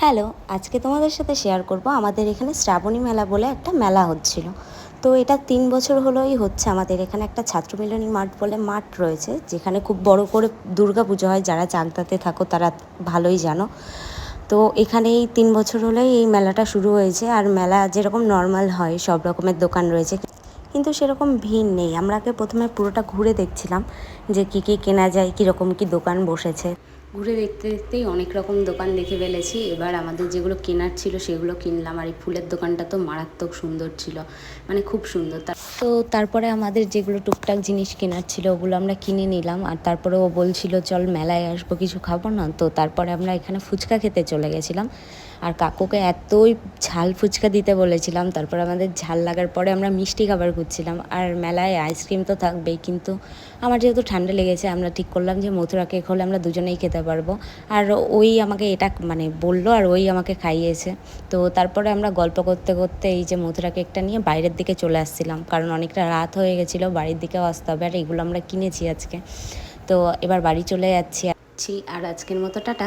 Hello, আজকে তোমাদের সাথে শেয়ার করব আমাদের এখানে শ্রাবণী মেলা বলে একটা মেলা হচ্ছিল। তো এটা ৩ বছর হলোই হচ্ছে। আমাদের এখানে একটা ছাত্রমিলনী মাঠ বলে মাঠ রয়েছে, যেখানে খুব বড় করে দুর্গা পুজো হয়। যারা চাকদাতে থাকো তারা ভালোই জানো। তো এখানে এই ৩ বছর হলেই এই মেলাটা শুরু হয়েছে। আর মেলা যেরকম নর্মাল হয়, সব রকমের দোকান রয়েছে, কিন্তু সেরকম ভিড় নেই। আমরা আগে প্রথমে পুরোটা ঘুরে দেখছিলাম যে কী কী কেনা যায়, কীরকম কী দোকান বসেছে। ঘুরে দেখতে দেখতেই অনেক রকম দোকান দেখে ফেলেছি। এবার আমাদের যেগুলো কেনার ছিল সেগুলো কিনলাম। আর এই ফুলের দোকানটা তো মারাত্মক সুন্দর ছিল, মানে খুব সুন্দর। তো তারপরে আমাদের যেগুলো টুকটাক জিনিস কেনার ছিল ওগুলো আমরা কিনে নিলাম। আর তারপরে ও বলছিল চল মেলায় আসবো, কিছু খাবো না। তো তারপরে আমরা এখানে ফুচকা খেতে চলে গেছিলাম। আর কাকুকে এতই ঝাল ফুচকা দিতে বলেছিলাম, তারপর আমাদের ঝাল লাগার পরে আমরা মিষ্টি খাবার খুঁজছিলাম। আর মেলায় আইসক্রিম তো থাকবেই, কিন্তু আমার যেহেতু ঠান্ডা লেগেছে আমরা ঠিক করলাম যে মথুরা কেক হলে আমরা দুজনেই খেতে পারবো। আর ওই আমাকে এটা মানে বললো, আর ওই আমাকে খাইয়েছে। তো তারপরে আমরা গল্প করতে করতে এই যে মথুরা কেকটা নিয়ে বাইরের দিকে চলে আসছিলাম, কারণ অনেকটা রাত হয়ে গেছিলো, বাড়ির দিকেও আসতে হবে। আর এগুলো আমরা কিনেছি আজকে। তো এবার বাড়ি চলে যাচ্ছি। আর আজকের মতো টাটা।